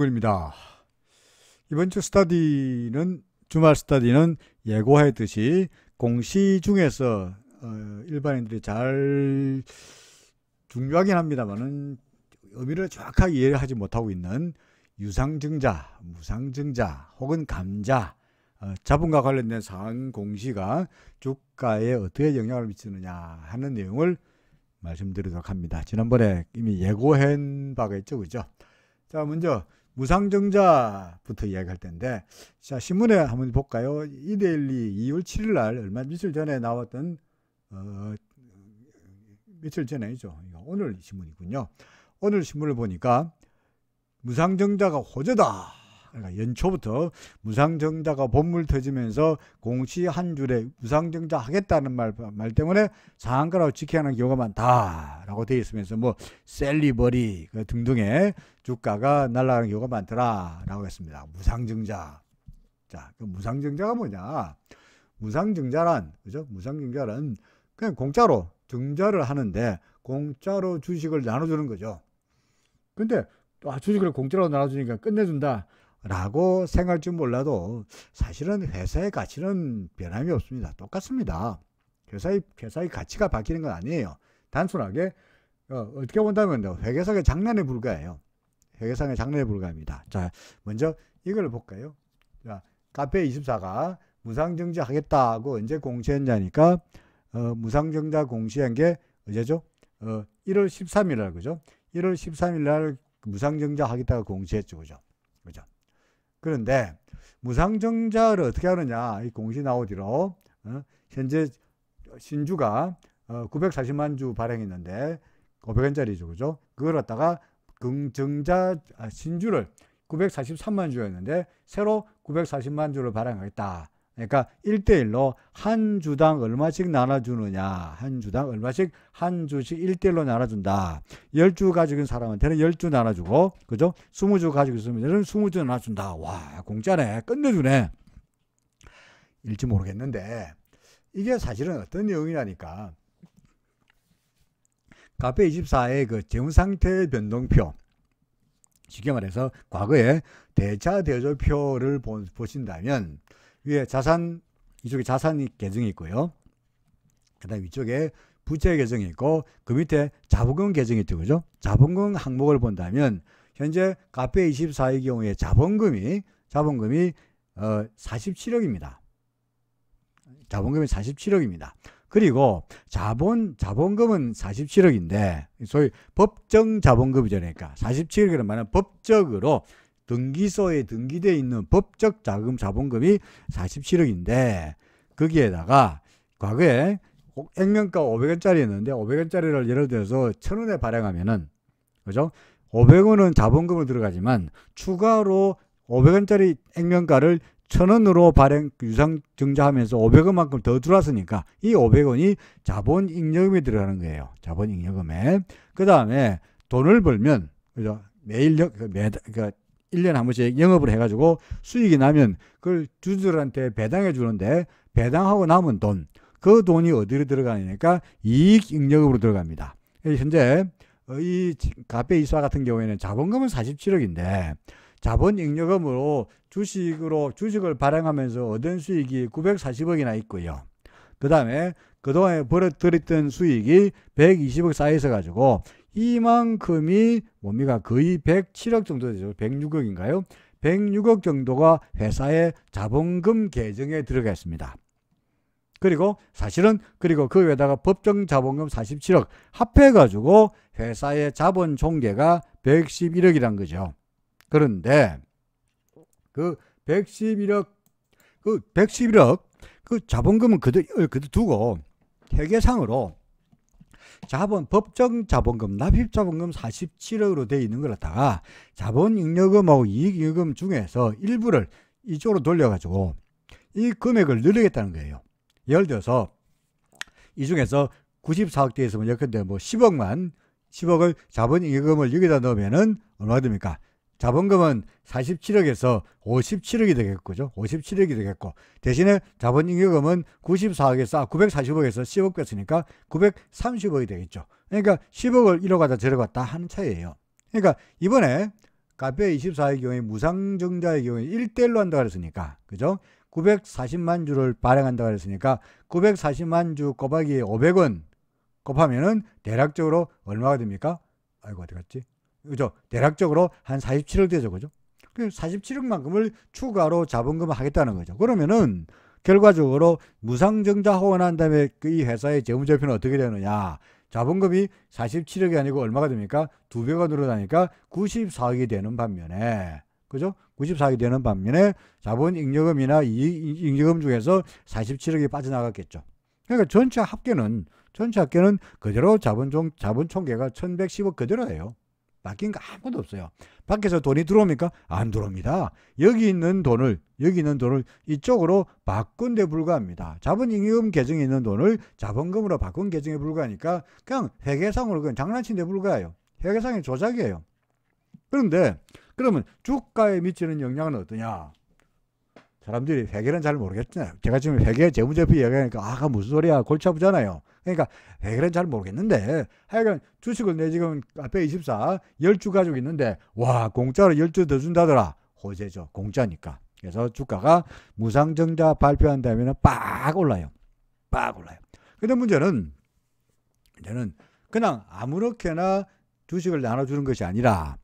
입니다. 이번 주 스터디는 주말 스터디는 예고했듯이 공시 중에서 일반인들이 잘 중요하긴 합니다만은 의미를 정확하게 이해하지 못하고 있는 유상증자, 무상증자 혹은 감자, 자본과 관련된 상황 공시가 주가에 어떻게 영향을 미치느냐 하는 내용을 말씀드리도록 합니다. 지난번에 이미 예고한 바가 있죠, 그죠? 자, 먼저 무상증자부터 이야기할 텐데, 자, 신문에 한번 볼까요? 이데일리 2월 7일 날 얼마 며칠 전에 나왔던 며칠 전에죠. 오늘 신문이군요. 오늘 신문을 보니까 무상증자가 호재다. 그러니까 연초부터 무상증자가 본물 터지면서 공시 한 줄에 무상증자 하겠다는 말 때문에 상한가라고 지켜야 하는 경우가 많다라고 되어 있으면서 뭐 셀리버리 등등의 주가가 날아가는 경우가 많더라라고 했습니다. 무상증자. 자, 그 무상증자가 뭐냐? 무상증자란, 그죠? 무상증자란 그냥 공짜로 증자를 하는데 공짜로 주식을 나눠주는 거죠. 근데 주식을 공짜로 나눠주니까 끝내준다 라고 생각할 줄 몰라도 사실은 회사의 가치는 변함이 없습니다. 똑같습니다. 회사의 가치가 바뀌는 건 아니에요. 단순하게 어떻게 본다면 회계상의 장난에 불과해요. 회계상의 장난에 불과합니다. 자, 먼저 이걸 볼까요? 자, 카페24가 무상증자 하겠다고 언제 공시했냐니까 무상증자 공시한 게 언제죠? 1월 13일 날, 그죠? 1월 13일 날 무상증자 하겠다고 공시했죠, 그죠? 그죠? 그런데 무상증자를 어떻게 하느냐, 이 공시 나오기로 현재 신주가 940만 주 발행했는데 500원짜리죠, 그죠? 그걸 갖다가 신주를 943만 주였는데 새로 940만 주를 발행하겠다. 그러니까 1대1로 한 주당 얼마씩 나눠주느냐, 한 주당 얼마씩 한 주씩 1대1로 나눠준다. 10주 가지고 있는 사람한테는 10주 나눠주고, 그죠? 20주 가지고 있으면 20주 나눠준다. 와, 공짜네. 끝내주네. 일지 모르겠는데 이게 사실은 어떤 내용이라니까, 카페24의 그 재무상태 변동표, 쉽게 말해서 과거에 대차 대조표를 보신다면 위에 자산, 이쪽에 자산 계정이 있고요. 그 다음 위쪽에 부채 계정이 있고 그 밑에 자본금 계정이 있죠, 그죠? 자본금 항목을 본다면 현재 카페24의 경우에 자본금이 47억입니다. 자본금이 47억입니다. 그리고 자본금은 47억인데 소위 법정 자본금이죠. 그러니까 47억이라는 말은 법적으로 등기소에 등기되어 있는 법적 자본금이 47억인데 거기에다가 과거에 액면가 500원짜리였는데 500원짜리를 예를 들어서 1000원에 발행하면은, 그죠? 500원은 자본금으로 들어가지만 추가로 500원짜리 액면가를 1000원으로 유상증자하면서 500원만큼 더 들어왔으니까 이 500원이 자본잉여금에 들어가는 거예요. 자본잉여금에. 그 다음에 돈을 벌면, 그죠? 매일 1년에 한 번씩 영업을 해가지고 수익이 나면 그걸 주주들한테 배당해 주는데 배당하고 남은 돈, 그 돈이 어디로 들어가니까 이익잉여금으로 들어갑니다. 현재 이 카페24 같은 경우에는 자본금은 47억인데 자본잉여금으로 주식을 발행하면서 얻은 수익이 940억이나 있고요. 그 다음에 그동안에 벌어들였던 수익이 120억 쌓여서 가지고 이만큼이 뭡니까? 거의 107억 정도 되죠. 106억인가요? 106억 정도가 회사의 자본금 계정에 들어가 있습니다. 그리고 사실은 그 외에다가 법정 자본금 47억 합해가지고 회사의 자본 총계가 111억이란 거죠. 그런데 그 111억 그 자본금은 그대로 두고 회계상으로 법정 자본금, 납입 자본금 47억으로 되어 있는 걸 갖다가 자본잉여금하고 이익잉여금 중에서 일부를 이쪽으로 돌려가지고 이 금액을 늘리겠다는 거예요. 예를 들어서 이 중에서 94억 되어 있으면 예컨대 뭐 10억을 자본잉여금을 여기다 넣으면은 얼마가 됩니까? 자본금은 47억에서 57억이 되겠죠. 57억이 되겠고 대신에 자본잉여금은 94억에서 940억에서 10억 뺐으니까 930억이 되겠죠. 그러니까 10억을 이로 가다 저로 갔다 하는 차이예요. 그러니까 이번에 카페 24의 경우에 무상증자의 경우에 1대1로 한다고 그랬으니까, 그죠? 940만 주를 발행한다고 그랬으니까 940만 주 곱하기 500원 곱하면은 대략적으로 얼마가 됩니까? 아이고 어디 갔지? 그죠? 대략적으로 한 47억 되죠, 그죠? 그 47억만큼을 추가로 자본금을 하겠다는 거죠. 그러면은 결과적으로 무상증자하고 난 다음에 이 회사의 재무제표는 어떻게 되느냐? 자본금이 47억이 아니고 얼마가 됩니까? 2배가 늘어나니까 94억이 되는 반면에, 그죠? 94억이 되는 반면에 자본잉여금이나 이익잉여금 중에서 47억이 빠져나갔겠죠. 그러니까 전체 합계는 그대로 자본 총계가 1110억 그대로예요. 바뀐 거 아무것도 없어요. 밖에서 돈이 들어옵니까? 안 들어옵니다. 여기 있는 돈을 이쪽으로 바꾼 데 불과합니다. 자본잉여금 계정에 있는 돈을 자본금으로 바꾼 계정에 불과하니까 그냥 회계상으로 그냥 장난친 데 불과해요. 회계상의 조작이에요. 그런데 그러면 주가에 미치는 영향은 어떠냐? 사람들이 회계는 잘 모르겠잖아요. 제가 지금 회계 재무제표 얘기하니까 아가 무슨 소리야 골치 아프잖아요. 그러니까 회계는 잘 모르겠는데 하여간 주식을 내 지금 카페 24 10주 가지고 있는데 와 공짜로 10주 더 준다더라. 호재죠. 공짜니까. 그래서 주가가 무상증자 발표한다면 빡 올라요. 빡 올라요. 근데 문제는 그냥 아무렇게나 주식을 나눠주는 것이 아니라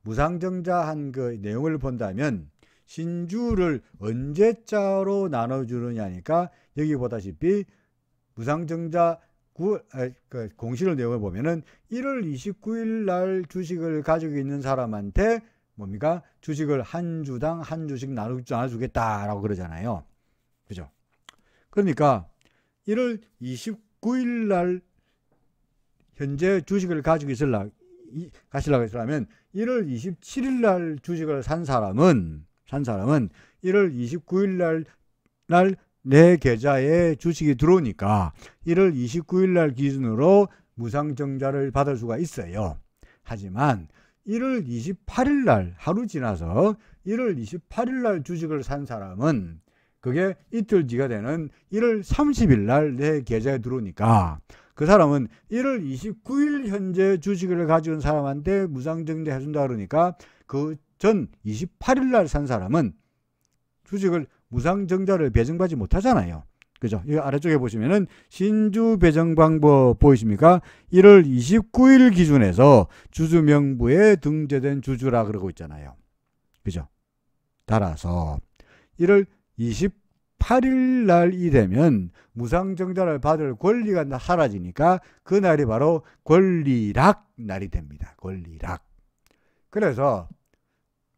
무상증자한 그 내용을 본다면 신주를 언제자로 나눠주느냐니까 여기 보다시피 무상증자 공시를 내용을 보면은 1월 29일 날 주식을 가지고 있는 사람한테 뭡니까? 주식을 한 주당 한 주씩 나눠주겠다라고 그러잖아요. 그죠? 그러니까 1월 29일 날 현재 주식을 가지고 가시려고 했으면 1월 27일 날 주식을 산 사람은 1월 29일 날 내 계좌에 주식이 들어오니까 1월 29일 날 기준으로 무상증자를 받을 수가 있어요. 하지만 1월 28일 날 하루 지나서 1월 28일 날 주식을 산 사람은 그게 이틀 뒤가 되는 1월 30일 날 내 계좌에 들어오니까 그 사람은 1월 29일 현재 주식을 가지고 있는 사람한테 무상증자 해준다 그러니까 그 전 28일 날 산 사람은 주식을 무상증자를 배정받지 못하잖아요. 그죠? 이 아래쪽에 보시면은 신주 배정 방법 보이십니까? 1월 29일 기준에서 주주 명부에 등재된 주주라 그러고 있잖아요. 그죠? 따라서 1월 28일 날이 되면 무상증자를 받을 권리가 사라지니까 그 날이 바로 권리락 날이 됩니다. 권리락. 그래서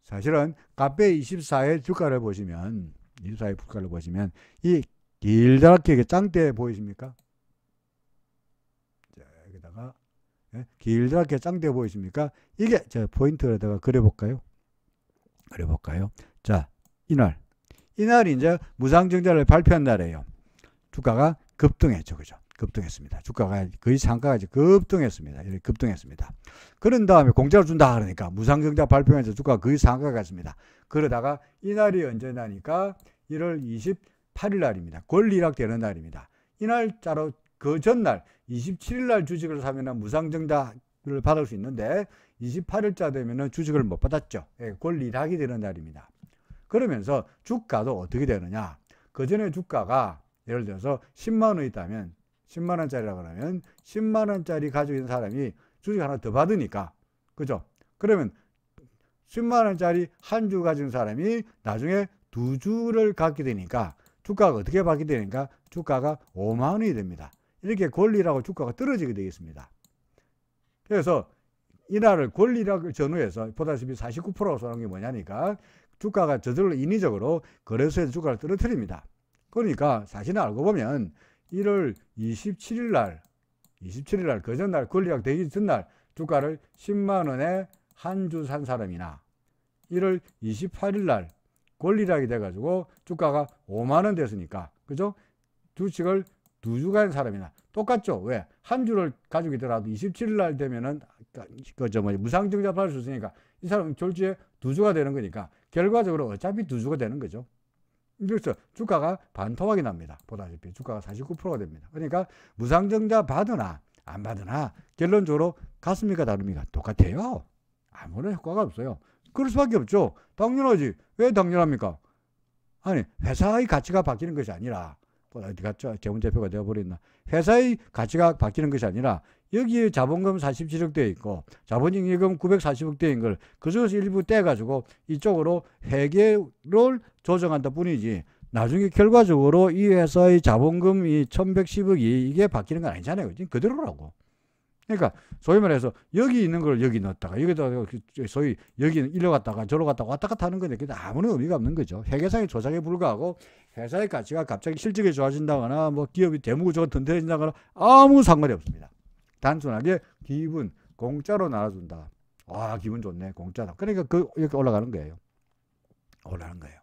사실은 카페 24의 주가를 보시면 이 길다랗게 짱대 보이십니까? 자, 여기다가 길다랗게 짱대 보이십니까? 이게 저 포인트에다가 그려볼까요? 자, 이날이 이제 무상증자를 발표한 날이에요. 주가가 급등했죠, 그죠? 급등했습니다. 주가가 거의 상가가 급등했습니다. 이렇게 급등했습니다. 그런 다음에 공짜로 준다 그러니까 무상증자 발표하면서 주가가 거의 상가가 갔습니다. 그러다가 이날이 언제나니까 1월 28일 날입니다. 권리락 되는 날입니다. 이날짜로 그 전날 27일 날 주식을 사면 무상증자를 받을 수 있는데 28일자 되면 주식을 못 받았죠. 권리락이 되는 날입니다. 그러면서 주가도 어떻게 되느냐? 그 전에 주가가 예를 들어서 10만 원 있다면 10만 원짜리라고 하면 10만 원짜리 가지고 있는 사람이 주식 하나 더 받으니까 그죠? 그러면 10만 원짜리 한 주 가진 사람이 나중에 두 주를 갖게 되니까 주가가 어떻게 받게 되니까 주가가 5만 원이 됩니다. 이렇게 권리라고 주가가 떨어지게 되겠습니다. 그래서 이날을 권리락을 전후해서 보다시피 49%가 쏘는 게 뭐냐니까 주가가 저절로 인위적으로 거래소에서 주가를 떨어뜨립니다. 그러니까 사실은 알고 보면 1월 27일 날 그 전날 권리락 되기 전날 주가를 10만 원에 한 주 산 사람이나 1월 28일 날 권리락이 돼가지고 주가가 5만 원 됐으니까 그죠? 주식을 두 주 간 사람이나 똑같죠? 왜? 한 주를 가지고 있더라도 27일 날 되면은 무상증자 받을 수 있으니까 이 사람은 졸지에 두 주가 되는 거니까 결과적으로 어차피 두 주가 되는 거죠. 그래서 주가가 반토막이 납니다. 보다시피 주가가 49%가 됩니다. 그러니까 무상증자 받으나 안 받으나 결론적으로 같습니까 다릅니까? 똑같아요. 아무런 효과가 없어요. 그럴 수밖에 없죠. 당연하지. 왜 당연합니까? 아니, 회사의 가치가 바뀌는 것이 아니라, 어디 갔죠? 재무제표가 되어버렸나? 회사의 가치가 바뀌는 것이 아니라, 여기에 자본금 47억 대 있고, 자본잉여금 940억 대인 걸, 그 중에서 일부 떼가지고, 이쪽으로 회계를 조정한다 뿐이지, 나중에 결과적으로 이 회사의 자본금이 1110억이 이게 바뀌는 건 아니잖아요. 지금 그대로라고. 그러니까 소위 말해서 여기 있는 걸 여기 넣었다가 여기다가 소위 여기 일로 갔다가 저로 갔다가 왔다 갔다 하는 건데 아무런 의미가 없는 거죠. 회계상의 조작에 불과하고 회사의 가치가 갑자기 실적이 좋아진다거나 뭐 기업이 대무구조가 튼튼해진다거나 아무 상관이 없습니다. 단순하게 기분 공짜로 나눠준다. 와, 기분 좋네, 공짜다. 그러니까 이렇게 올라가는 거예요. 올라가는 거예요.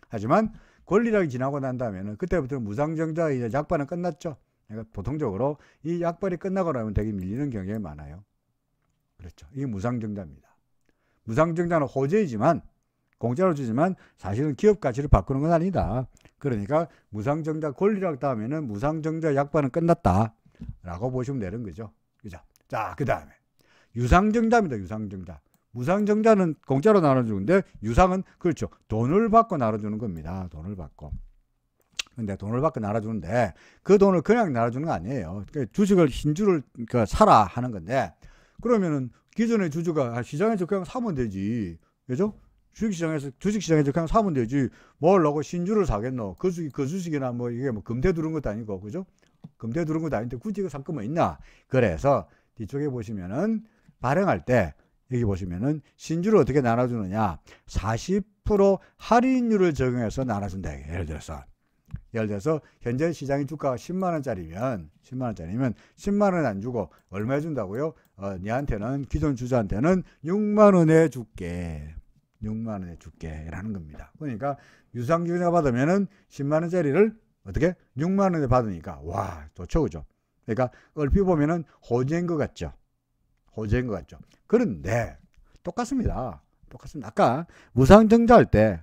하지만 권리락이 지나고 난 다음에는 그때부터는 무상증자의 이제 약관은 끝났죠. 그러니까 보통적으로 이 약발이 끝나고 나면 되게 밀리는 경향이 많아요. 그렇죠. 이게 무상증자입니다. 무상증자는 호재이지만 공짜로 주지만 사실은 기업 가치를 바꾸는 건 아니다. 그러니까 무상증자 권리락 다음에는 무상증자 약발은 끝났다라고 보시면 되는 거죠. 그죠? 자, 그 다음에 유상증자입니다. 유상증자. 무상증자는 공짜로 나눠주는데 유상은 그렇죠. 돈을 받고 나눠주는 겁니다. 돈을 받고. 근데 돈을 받고 나눠주는데 그 돈을 그냥 나눠주는 거 아니에요. 그러니까 주식을 흰주를 사라 하는 건데 그러면은 기존의 주주가 시장에서 그냥 사면 되지. 그죠? 주식시장에서 그냥 사면 되지. 뭘 하고 신주를 사겠노? 그 주식이나 뭐 이게 뭐 금태 두른 것도 아니고, 그죠? 금태 두른 것도 아닌데 굳이 그 살 거면 있나? 그래서 뒤쪽에 보시면은 발행할 때 여기 보시면은 신주를 어떻게 나눠주느냐? 40% 할인율을 적용해서 나눠준다. 예를 들어서 현재 시장의 주가가 10만원짜리면 10만원 안 주고 얼마 준다고요? 니한테는 기존 주주한테는 6만원에 줄게. 6만원에 줄게 라는 겁니다. 그러니까 유상증자 받으면은 10만원짜리를 어떻게? 6만원에 받으니까 와, 좋죠, 그죠? 그러니까 얼핏 보면은 호재인 것 같죠? 호재인 것 같죠? 그런데 똑같습니다. 아까 무상증자 할 때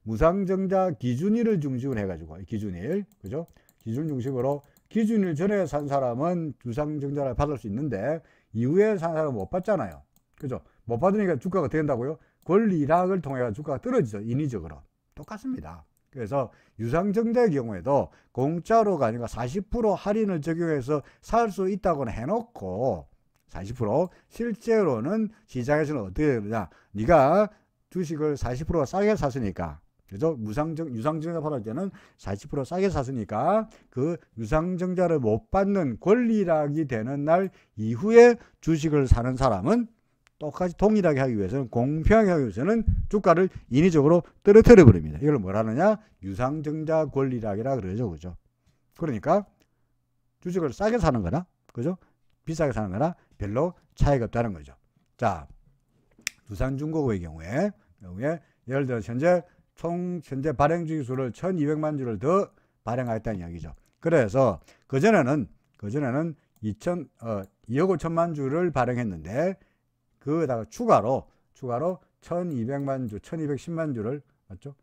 무상증자 기준일을 중심으로 해가지고 기준일, 그죠? 기준 중심으로 기준일 전에 산 사람은 유상증자를 받을 수 있는데 이후에 산 사람은 못 받잖아요. 그죠? 못 받으니까 주가가 어떻게 된다고요? 권리락을 통해 주가가 떨어지죠. 인위적으로. 똑같습니다. 그래서 유상증자의 경우에도 공짜로가 아니라 40% 할인을 적용해서 살 수 있다고는 해놓고 40% 실제로는 시장에서는 어떻게 되느냐? 네가 주식을 40% 싸게 샀으니까, 그죠? 유상증자 받을 때는 40% 싸게 샀으니까 그 유상증자를 못 받는 권리락이 되는 날 이후에 주식을 사는 사람은 똑같이 동일하게 하기 위해서는, 공평하게 하기 위해서는 주가를 인위적으로 떨어뜨려 버립니다. 이걸 뭐라 하느냐? 유상증자 권리락이라 그러죠. 그죠? 그러니까 주식을 싸게 사는 거나, 그죠? 비싸게 사는 거나 별로 차이가 없다는 거죠. 자, 두산중공업의 경우에 예를 들어 현재 발행 주식수를 1200만 주를 더 발행하였다는 이야기죠. 그래서 그전에는 2억 5천만 주를 발행했는데 그다가 추가로 1200만 주, 1210만 주를, 맞죠?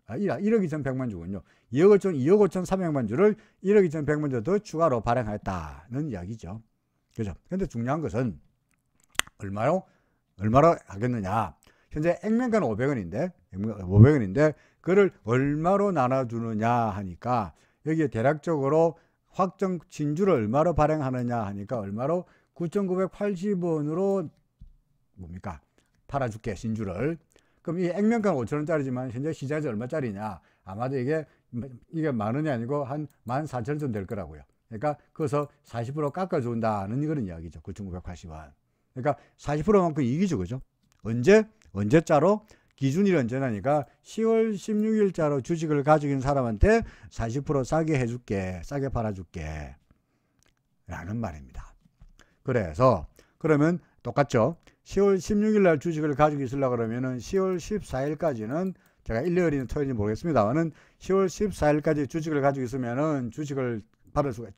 1억 2,100만 주군요. 2억 5,300만 주를 1억 2,100만 주 더 추가로 발행하였다는 이야기죠. 그죠? 근데 중요한 것은 얼마로 하겠느냐? 현재 액면가는 500원인데 그를 얼마로 나눠주느냐 하니까 여기에 대략적으로 확정 진주를 얼마로 발행하느냐 하니까 얼마로 9,980원으로 뭡니까? 팔아줄게, 진주를. 그럼 이 액면가는 5,000원짜리지만 현재 시장에서 얼마짜리냐? 아마도 이게 만 원이 아니고 한 14,000원 정도 될 거라고요. 그러니까 그래서 40% 깎아준다는 그런 이야기죠. 9,980원. 그러니까 40%만큼 이익이죠, 그죠? 언제자로? 기준일 언제나니까 10월 16일자로 주식을 가지고 있는 사람한테 40% 싸게 해줄게, 싸게 팔아줄게 라는 말입니다. 그래서 그러면 똑같죠? 10월 16일 날 주식을 가지고 있으려고 그러면은 10월 14일까지는 제가 일요일이나 토요일인지 모르겠습니다만은 10월 14일까지 주식을 가지고 있으면은 주식을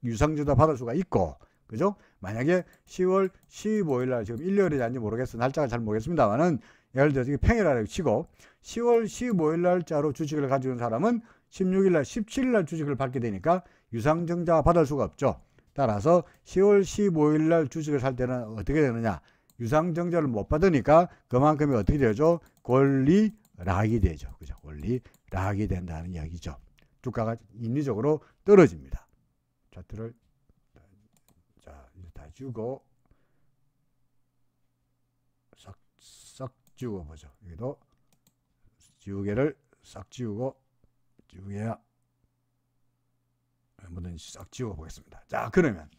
유상증자 받을 수가 있고, 그죠? 만약에 10월 15일 날, 지금 일요일이 아닌지 모르겠어요. 날짜가 잘 모르겠습니다만은 예를 들어서 평일날에 치고 10월 15일 날짜로 주식을 가지고 있는 사람은 16일 날, 17일 날 주식을 받게 되니까 유상증자 받을 수가 없죠. 따라서 10월 15일 날 주식을 살 때는 어떻게 되느냐? 유상증자를 못 받으니까 그만큼이 어떻게 되죠? 권리락이 되죠. 그죠? 권리락이 된다는 이야기죠. 주가가 인위적으로 떨어집니다. 차트를 이제 다 지우고 싹 지우고 보죠. 여기도 지우개를 싹 지우고 지우개야 뭐든지 싹 지워 보겠습니다. 자, 그러면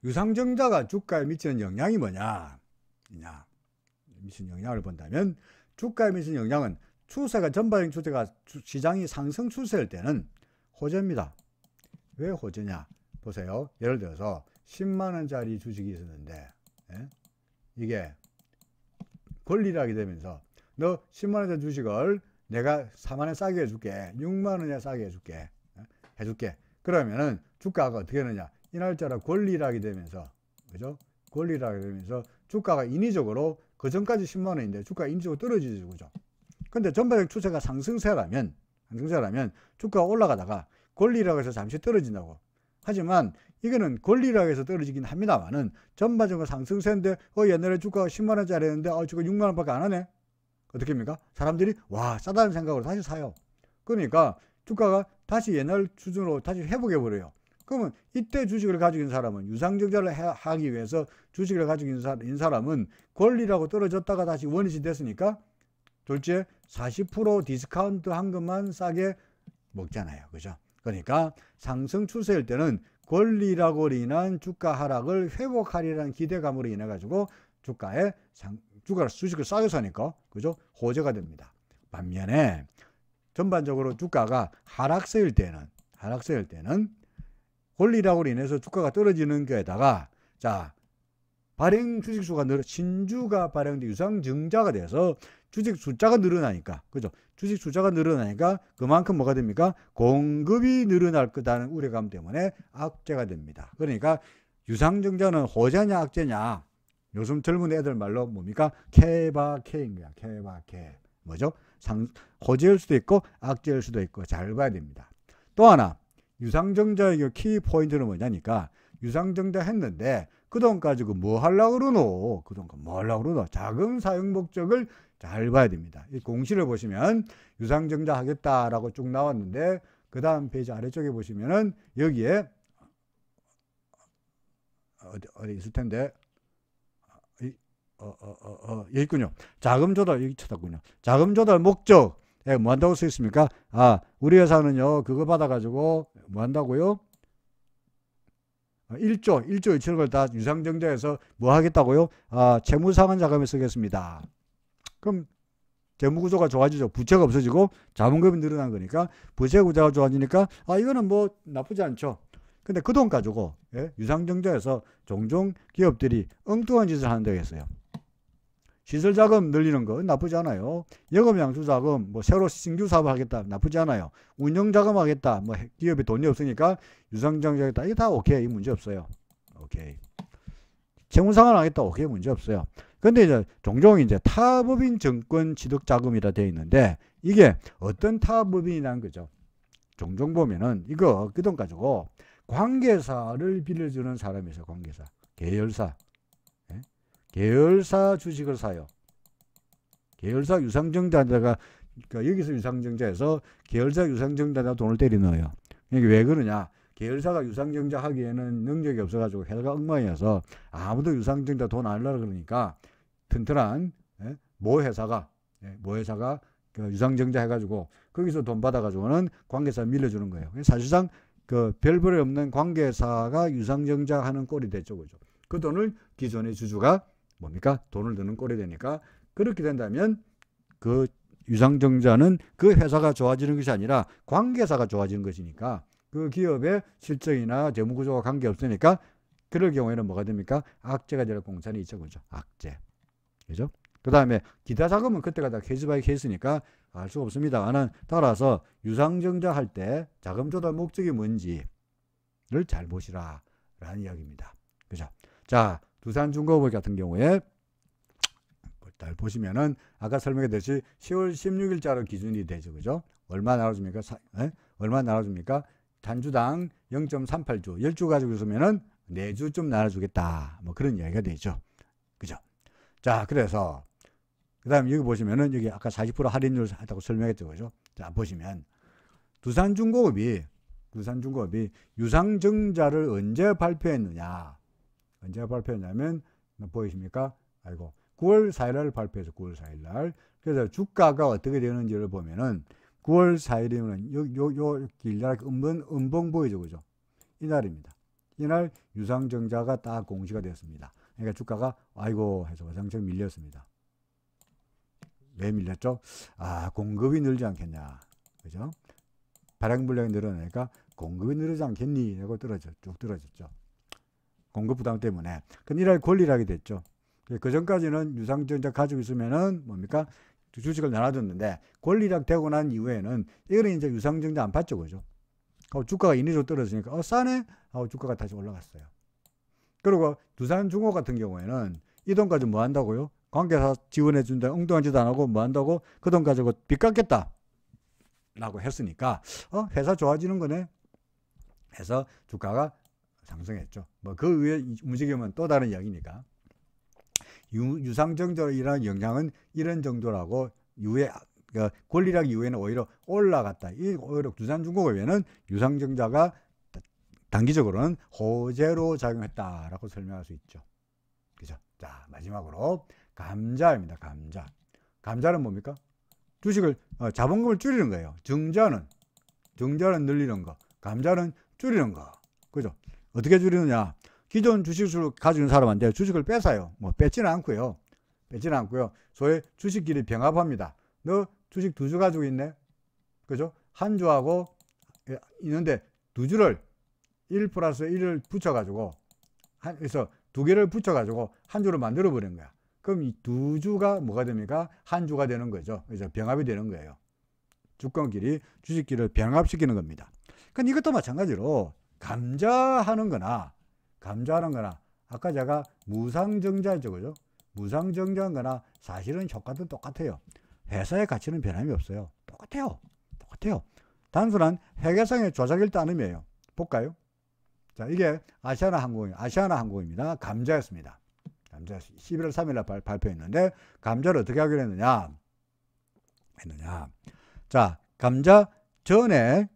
유상증자가 주가에 미치는 영향이 뭐냐? 미치는 영향을 본다면 주가에 미치는 영향은 추세가 전반적인 추세가 시장이 상승 추세일 때는 호재입니다. 왜 호재냐? 보세요. 예를 들어서 10만 원짜리 주식이 있었는데 이게 권리락이 되면서 너 10만 원짜리 주식을 내가 4만 원 싸게 해줄게. 6만 원에 싸게 해줄게. 그러면은 주가가 어떻게 되느냐? 이날짜라 권리락이 되면서, 그죠? 권리락이 되면서 주가가 인위적으로 그 전까지 10만 원인데 주가가 인위적으로 떨어지죠, 그죠? 근데 전반적 추세가 상승세라면 주가가 올라가다가 권리락에서 잠시 떨어진다고. 하지만 이거는 권리락에서 떨어지긴 합니다만은 전반적으로 상승세인데 옛날에 주가가 10만 원짜리였는데 지금 6만 원밖에 안 하네. 어떻게 합니까? 사람들이 와, 싸다는 생각으로 다시 사요. 그러니까 주가가 다시 옛날 수준으로 다시 회복해 버려요. 그러면 이때 주식을 가지고 있는 사람은 유상증자를 하기 위해서 주식을 가지고 있는 사람은 권리라고 떨어졌다가 다시 원위치 됐으니까 둘째 40% 디스카운트 한 것만 싸게 먹잖아요. 그죠? 그러니까 상승 추세일 때는 권리라고 인한 주가 하락을 회복하리라는 기대감으로 인해 가지고 주식을 싸게 사니까 그죠? 호재가 됩니다. 반면에 전반적으로 주가가 하락세일 때는 권리락으로 인해서 주가가 떨어지는 거에다가 발행 주식수가 신주가 발행된 유상증자가 돼서 주식 숫자가 늘어나니까, 그죠? 주식 숫자가 늘어나니까 그만큼 뭐가 됩니까? 공급이 늘어날 거다는 우려감 때문에 악재가 됩니다. 그러니까 유상증자는 호재냐 악재냐? 요즘 젊은 애들 말로 뭡니까? 케바케인 거야. 케바케. 뭐죠? 호재일 수도 있고 악재일 수도 있고 잘 봐야 됩니다. 또 하나 유상증자의 키 포인트는 뭐냐니까 유상증자 했는데 그돈 가지고 뭐 하려고 그러노? 자금 사용 목적을 잘 봐야 됩니다. 이 공시를 보시면 유상증자 하겠다라고 쭉 나왔는데 그 다음 페이지 아래쪽에 보시면은 여기에 어디 있을 텐데 여기 있군요. 자금 조달 여기 찾았군요. 자금 조달 목적 뭐 한다고 써 있습니까? 우리 회사는요 그거 받아가지고 뭐 한다고요? 1조 2천억을 다 유상증자해서 뭐 하겠다고요? 채무상환 자금에 쓰겠습니다. 그럼 재무구조가 좋아지죠. 부채가 없어지고 자본금이 늘어난 거니까 부채구조가 좋아지니까 이거는 뭐 나쁘지 않죠. 근데 그 돈 가지고 유상증자해서 종종 기업들이 엉뚱한 짓을 한다고 했어요. 시설자금 늘리는 거 나쁘지 않아요. 영업양수자금 새로 신규 사업을 하겠다 나쁘지 않아요. 운영자금 하겠다 기업에 돈이 없으니까 유상증자 하겠다 이게 다 오케이 문제 없어요. 오케이. 채무상환 하겠다 오케이 문제 없어요. 근데 이제 종종 이제 타법인 증권 취득자금이라 되어 있는데 이게 어떤 타법인이라는 거죠. 종종 보면은 이거 그 돈 가지고 관계사를 빌려주는 사람이 있어요. 관계사. 계열사 주식을 사요. 계열사 유상증자자가 여기서 유상증자해서 계열사 유상증자자 돈을 때려 넣어요. 이게 왜 그러냐? 계열사가 유상증자 하기에는 능력이 없어가지고 회사가 엉망이어서 아무도 유상증자 돈 안 하려고 그러니까 튼튼한 모 회사가 유상증자 해가지고 거기서 돈 받아가지고는 관계사 밀려주는 거예요. 사실상 별벌이 없는 관계사가 유상증자 하는 꼴이 됐죠. 그죠? 그 돈을 기존의 주주가 뭡니까? 돈을 드는 꼴이 되니까 그렇게 된다면 그 유상증자는 그 회사가 좋아지는 것이 아니라 관계사가 좋아지는 것이니까 그 기업의 실적이나 재무구조가 관계없으니까 그럴 경우에는 뭐가 됩니까? 악재가 될 공산이 있죠. 그죠? 악재. 그죠? 그 다음에 기타 자금은 그때가 다 케이스 바이 케이스니까 알 수가 없습니다만은 따라서 유상증자 할 때 자금 조달 목적이 뭔지를 잘 보시라 라는 이야기입니다. 그죠? 자, 두산중공업 같은 경우에 잘 보시면은 아까 설명했듯이 10월 16일자로 기준이 되죠. 그죠? 얼마 나눠줍니까? 얼마 나눠줍니까? 단주당 0.38주, 10주 가지고 있으면은 4주쯤 나눠주겠다. 그런 이야기가 되죠. 그죠? 자, 그래서 그 다음에 여기 보시면은 여기 아까 40% 할인율 했다고 설명했죠. 그죠? 자, 보시면 두산중공업이 유상증자를 언제 발표했느냐? 언제 발표했냐면 보이십니까? 아이고 9월 4일 날 발표해서 9월 4일 날. 그래서 주가가 어떻게 되는지를 보면은 9월 4일이면 요 길날 음봉 보이죠. 그죠? 이날입니다. 이날 유상증자가 딱 공시가 되었습니다. 그러니까 주가가 아이고 해서 와장창 밀렸습니다. 왜 밀렸죠? 아, 공급이 늘지 않겠냐. 그죠? 발행 물량이 늘어나니까 공급이 늘지 않겠니? 하고 쭉 떨어졌죠. 공급 부담 때문에. 근데 이날 권리락이 됐죠. 그 전까지는 유상증자 가지고 있으면은 뭡니까? 주식을 나눠줬는데 권리락 되고 난 이후에는 이거는 이제 유상증자 안 받죠. 그죠? 주가가 인위적으로 떨어지니까 싸네? 하고 주가가 다시 올라갔어요. 그리고 두산중공 같은 경우에는 이 돈 가지고 뭐 한다고요? 관계사 지원해준다. 엉뚱한 짓 안 하고 뭐 한다고? 그 돈 가지고 빚 갚겠다. 라고 했으니까 회사 좋아지는 거네. 해서 주가가 상승했죠. 뭐 그 위에 움직이면 또 다른 이야기니까. 유상증자라는 영향은 이런 정도라고 이후에 권리락 이후에는 오히려 올라갔다. 이 오히려 두산중공업에는 유상증자가 단기적으로는 호재로 작용했다라고 설명할 수 있죠. 그죠? 자, 마지막으로 감자입니다. 감자는 뭡니까? 주식을 자본금을 줄이는 거예요. 증자는 늘리는 거, 감자는 줄이는 거. 그죠? 어떻게 줄이느냐? 기존 주식을 가지고 있는 사람한테 주식을 뺏어요. 뭐 뺏지는 않고요. 소위 주식끼리 병합합니다. 너 주식 2주 가지고 있네. 그죠? 한 주하고 있는데 2주를 1 플러스 1을 붙여가지고 그래서 2개를 붙여가지고 한 주를 만들어 버린 거야. 그럼 이 2주가 뭐가 됩니까? 한 주가 되는 거죠. 그래서 병합이 되는 거예요. 주권끼리 주식끼리를 병합시키는 겁니다. 그러니까 이것도 마찬가지로 감자하는 거나 아까 제가 무상증자죠. 그죠? 무상증자한 거나 사실은 효과도 똑같아요. 회사의 가치는 변함이 없어요. 똑같아요. 단순한 회계상의 조작일 따름이에요. 볼까요? 자, 이게 아시아나항공입니다. 감자였습니다. 11월 3일 날 발표했는데 감자를 어떻게 하기로 했느냐? 자, 감자 전에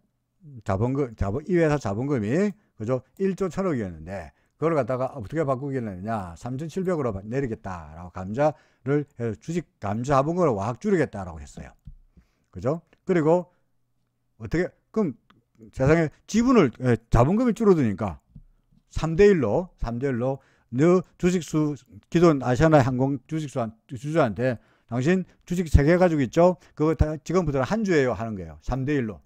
이 회사 자본금이 그죠? 1조 1,000억이었는데 그걸 갖다가 어떻게 바꾸기로 했느냐? 3,700으로 내리겠다라고 감자를 주식 감자 자본금을 확 줄이겠다라고 했어요. 그죠? 그리고 어떻게 그럼 세상에 지분을 자본금이 줄어드니까 3대1로 너 주식수 기존 아시아나항공 주주한테 당신 주식 3개 가지고 있죠? 그거 다 지금부터 한 주예요 하는 거예요. 3대1로.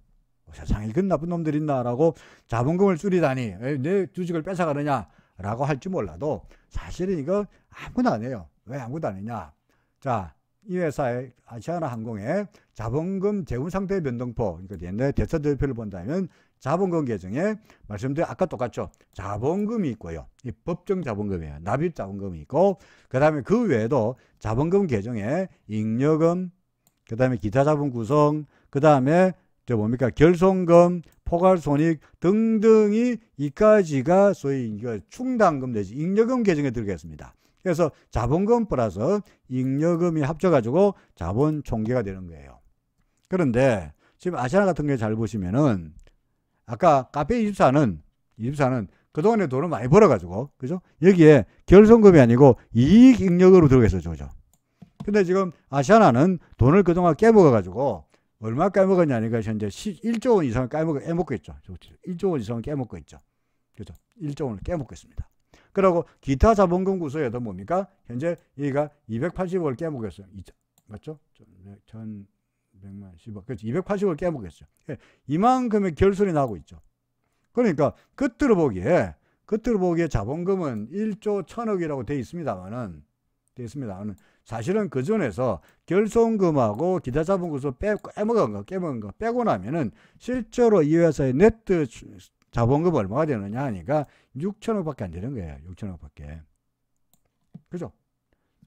세상에 이건 나쁜 놈들 있나라고 자본금을 줄이다니 내 주식을 뺏어가느냐라고 할지 몰라도 사실은 이거 아무도 안 해요. 왜 아무도 안 했냐? 자, 이 회사의 아시아나항공의 자본금 재무상태 변동포, 그러니까 옛날에 대차대표를 본다면 자본금 계정에 말씀드린 아까 똑같죠. 자본금이 있고요. 이 법정 자본금이에요. 납입 자본금이 있고 그 다음에 그 외에도 자본금 계정에 잉여금, 그 다음에 기타 자본 구성, 그 다음에 결손금, 포괄손익 등등이 이까지가 소위 충당금 내지 잉여금 계정에 들어가겠습니다. 그래서 자본금 플러스 잉여금이 합쳐가지고 자본 총계가 되는 거예요. 그런데 지금 아시아나 같은 게 잘 보시면은 아까 카페24는 그동안에 돈을 많이 벌어가지고 그죠? 여기에 결손금이 아니고 이익 잉여금으로 들어가 있었죠. 그죠? 근데 지금 아시아나는 돈을 그동안 깨먹어가지고 얼마 깨먹었냐니까 현재 1조 원 이상을 깨먹고 있죠. 1조 원 이상을 깨먹고 있죠. 그죠? 1조 원을 깨먹고 있습니다. 그리고 기타 자본금 구조에도 뭡니까? 현재 여기가 280억을 깨먹었어요. 맞죠? 1,100만 10억. 그렇죠. 280억을 깨먹었어요. 이만큼의 결손이 나고 있죠. 그러니까 겉으로 보기에 자본금은 1조 1,000억이라고 되어 있습니다만은 사실은 그 전에서 결손금하고 기타 자본 구조 깨먹은 거 빼고 나면은 실제로 이 회사의 네트 자본금 얼마가 되느냐 하니까 6천억밖에 안 되는 거예요. 6천억밖에. 그죠?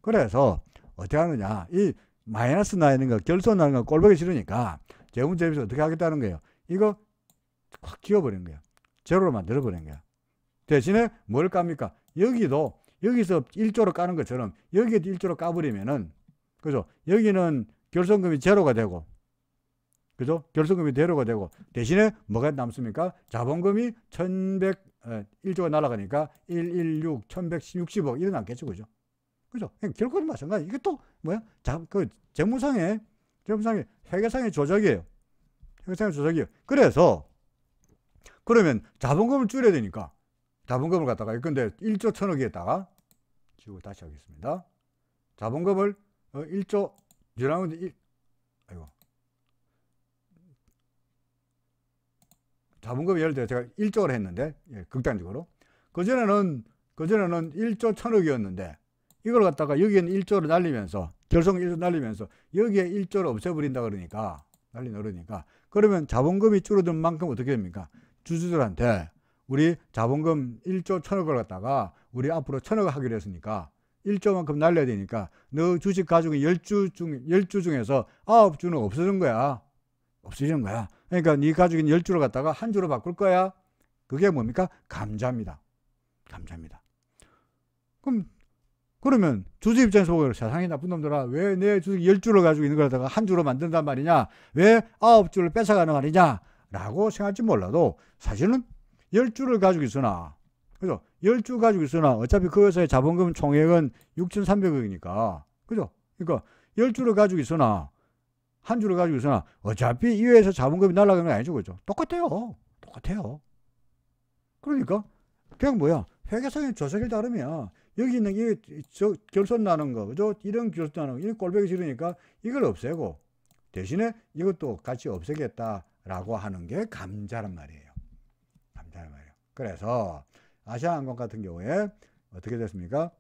그래서 어떻게 하느냐? 이 마이너스 나는 거, 결손 나는 거 꼴보기 싫으니까 재무제표에서 어떻게 하겠다는 거예요? 이거 확 지워버리는 거예요. 제로로 만들어버리는 거예요. 대신에 뭘 깝니까? 여기도 여기서 1조로 까는 것처럼 여기에도 1조로 까버리면은, 그죠? 여기는 결손금이 제로가 되고, 그죠? 결손금이 제로가 되고, 대신에 뭐가 남습니까? 자본금이 1조가 날아가니까 116, 1160억 이래 남겠죠, 그죠? 그죠? 결국은 마찬가지. 이게 또 뭐야? 재무상의 회계상의 조작이에요. 회계상의 조작이에요. 그래서 그러면 자본금을 줄여야 되니까 자본금을 갖다가 근데 1조 1000억에다가 지우고 다시 하겠습니다. 자본금을 1조 아이고. 자본금 예를 들어 제가 1조를 했는데, 예, 극단적으로. 그전에는 1조 1000억이었는데 이걸 갖다가 여기에는 1조를 날리면서 결손 1조 날리면서 여기에 1조를 없애버린다 그러니까 그러면 자본금이 줄어든 만큼 어떻게 됩니까? 주주들한테 우리 자본금 1조 1000억을 갖다가 우리 앞으로 1000억 하기로 했으니까 1조만큼 날려야 되니까 너 주식 가지고 10주 중에서 9주는 없어지는 거야. 그러니까 네 가지고 있는 10주를 갖다가 한 주로 바꿀 거야. 그게 뭡니까? 감자입니다. 그러면 주주 입장에서 보면 세상에 나쁜 놈들아, 왜 내 주식 10주를 가지고 있는 걸 갖다가 한 주로 만든단 말이냐, 왜 9주를 뺏어가는 말이냐 라고 생각할지 몰라도 사실은 10주를 가지고 있으나, 그죠? 10주 가지고 있으나 어차피 그 회사의 자본금 총액은 6,300억이니까, 그죠? 그러니까 10주를 가지고 있으나 한 주를 가지고 있으나 어차피 이 회사 자본금이 날아가는 거 아니죠, 그죠? 똑같아요. 그러니까 그냥 뭐야, 회계상의 조작에 따르면 여기 있는 저 결손 나는 거, 그죠? 이런 결손 나는 거, 이 꼴보기 싫으니까 이걸 없애고 대신에 이것도 같이 없애겠다라고 하는 게 감자란 말이에요. 그래서 아시아항공 같은 경우에 어떻게 됐습니까?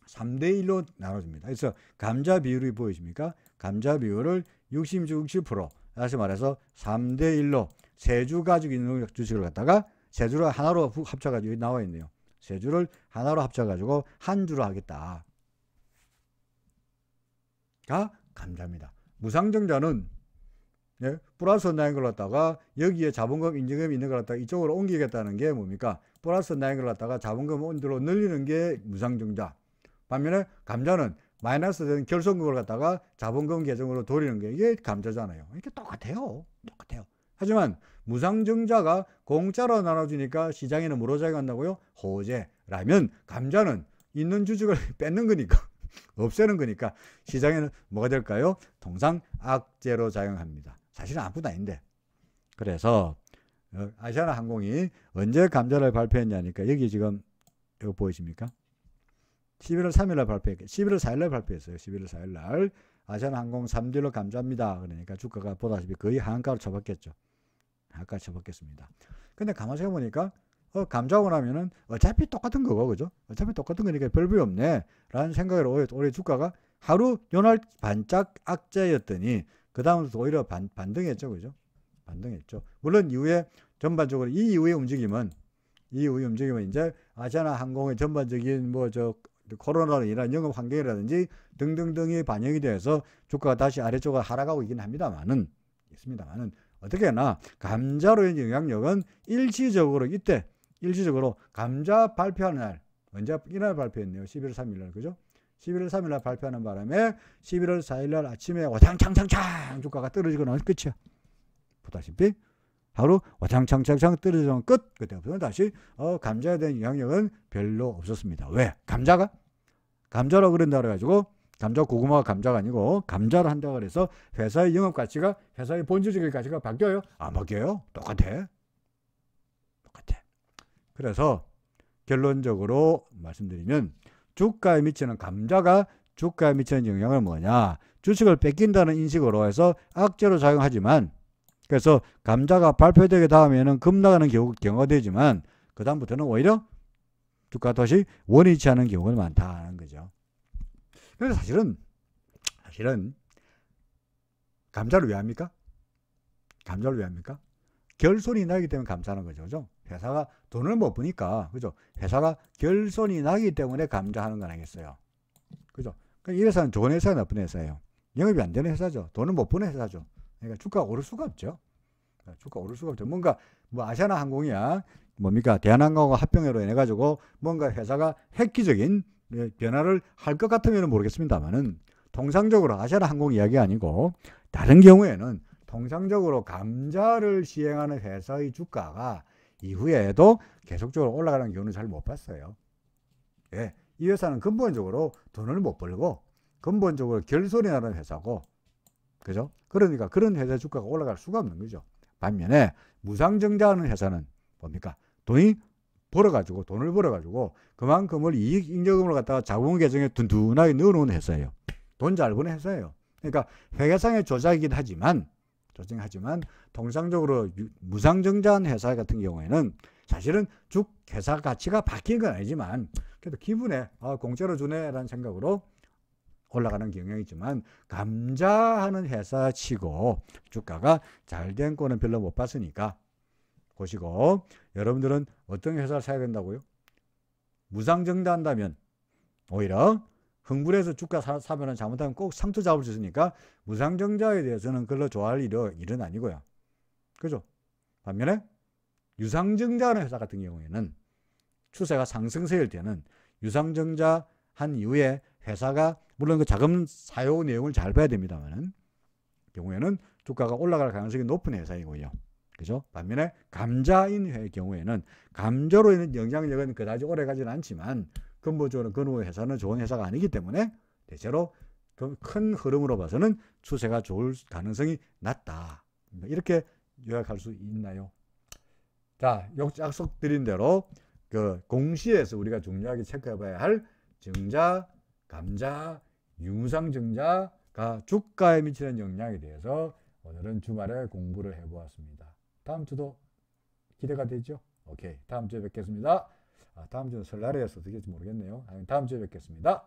3대1로 나눠집니다. 그래서 감자 비율이 보이십니까? 감자 비율을 60%, 다시 말해서 3대1로 세 주 가지고 있는 주식을 갖다가 세 주를 하나로 합쳐가지고 나와 있네요. 세 주를 하나로 합쳐가지고 한 주로 하겠다. 가 감자입니다. 무상증자는, 예, 플러스 나인 걸 갖다가 여기에 자본금 인증금이 있는 걸 갖다가 이쪽으로 옮기겠다는 게 뭡니까? 플러스 나인 걸 갖다가 자본금 온도로 늘리는 게 무상증자. 반면에 감자는 마이너스 된 결손금을 갖다가 자본금 계정으로 돌리는 게 이게 감자잖아요. 이게 똑같아요. 하지만 무상증자가 공짜로 나눠주니까 시장에는 뭐로 작용한다고요? 호재라면 감자는 있는 주식을 뺏는 거니까 없애는 거니까 시장에는 뭐가 될까요? 통상 악재로 작용합니다. 사실은 아무것도 아닌데. 그래서 아시아나항공이 언제 감자를 발표했냐니까 여기 지금 이거 보이십니까? 11월 3일날 발표했고 11월 4일날 발표했어요. 11월 4일날 아시아나항공 3대1로 감자입니다. 그러니까 주가가 보다시피 거의 하한가로 쳐박겠죠. 하한가로 쳐박겠습니다. 근데 가만히 생각해보니까 감자하고 나면은 어차피 똑같은 거고, 그죠? 어차피 똑같은 거니까 별볼이 없네 라는 생각으로 올해 주가가 하루 연할 반짝 악재였더니 그 다음부터 오히려 반등했죠, 그죠? 반등했죠. 물론 이후에 전반적으로 이 이후의 움직임은 이제 아시아나항공의 전반적인 코로나로 인한 영업 환경이라든지 등등등이 반영이 돼서 주가가 다시 아래쪽으로 하락하고 있긴 합니다만은 어떻게나 감자로의 영향력은 일시적으로 감자 발표하는 날, 언제 이날 발표했네요. 11월 3일날, 그죠? 11월 3일날 발표하는 바람에 11월 4일날 아침에 와장창창창 주가가 떨어지고 나면 끝이야. 보다시피 하루 와장창창창 떨어지면 끝. 그때부터는 다시 감자에 대한 영향력은 별로 없었습니다. 왜? 감자라고 그런다 그래가지고 감자 고구마가 감자가 아니고 감자를 한다고 그래서 회사의 영업 가치가, 회사의 본질적인 가치가 바뀌어요? 안 바뀌어요. 똑같아. 그래서 결론적으로 말씀드리면 감자가 주가에 미치는 영향은 뭐냐? 주식을 뺏긴다는 인식으로 해서 악재로 작용하지만, 그래서 감자가 발표되게 다음에는 급락하는 경우가 되지만 그 다음부터는 오히려 주가 다시 원위치 않은 경우가 많다는 거죠. 그래서 사실은 감자를 왜 합니까? 결손이 나기 때문에 감사하는 거죠. 그죠? 회사가 돈을 못 버니까, 그죠? 회사가 결손이 나기 때문에 감자하는 건 아니겠어요. 그죠? 그러니까 이 회사는 좋은 회사야, 나쁜 회사예요. 영업이 안 되는 회사죠. 돈을 못 버는 회사죠. 그러니까 주가가 오를 수가 없죠. 뭔가 아시아나항공이야 뭡니까? 대한항공과 합병으로 인해 가지고 뭔가 회사가 획기적인 변화를 할 것 같으면 모르겠습니다만은 통상적으로 아시아나항공 이야기 아니고 다른 경우에는 통상적으로 감자를 시행하는 회사의 주가가 이후에도 계속적으로 올라가는 경우는 잘 못 봤어요. 예, 이 회사는 근본적으로 돈을 못 벌고 근본적으로 결손이 나는 회사고, 그죠? 그러니까 그런 회사 주가가 올라갈 수가 없는 거죠. 반면에 무상증자하는 회사는 뭡니까? 돈을 벌어가지고 그만큼을 이익 인정금을 갖다가 자본 계정에 둔둔하게 넣어놓은 회사예요. 돈 잘 버는 회사예요. 그러니까 회계상의 조작이긴 하지만 통상적으로 무상증자한 회사 같은 경우에는 사실은 쭉 회사 가치가 바뀐 건 아니지만 그래도 기분에 공짜로 주네라는 생각으로 올라가는 경향이 있지만, 감자하는 회사 치고 주가가 잘 된 거는 별로 못 봤으니까 보시고, 여러분들은 어떤 회사를 사야 된다고요? 무상증자한다면 오히려 흥분해서 주가 사면은 잘못하면 꼭 상투 잡을 수 있으니까 무상증자에 대해서는 별로 좋아할 일은 아니고요. 그죠? 반면에 유상증자하는 회사 같은 경우에는 추세가 상승세일 때는 유상증자 한 이후에 회사가 물론 그 자금 사용 내용을 잘 봐야 됩니다만은 경우에는 주가가 올라갈 가능성이 높은 회사이고요. 그죠? 반면에 감자인 회의 경우에는 감자로 인한 영향력은 그다지 오래 가지는 않지만 근본적으로 그 회사는 좋은 회사가 아니기 때문에 대체로 큰 흐름으로 봐서는 추세가 좋을 가능성이 낮다. 이렇게 요약할 수 있나요? 자, 약속드린 대로 그 공시에서 우리가 중요하게 체크해봐야 할 증자, 감자, 유무상증자가 주가에 미치는 영향에 대해서 오늘은 주말에 공부를 해보았습니다. 다음 주도 기대가 되죠? 오케이, 다음 주에 뵙겠습니다. 다음 주는 설날이어서 어떻게 될지 모르겠네요. 다음 주에 뵙겠습니다.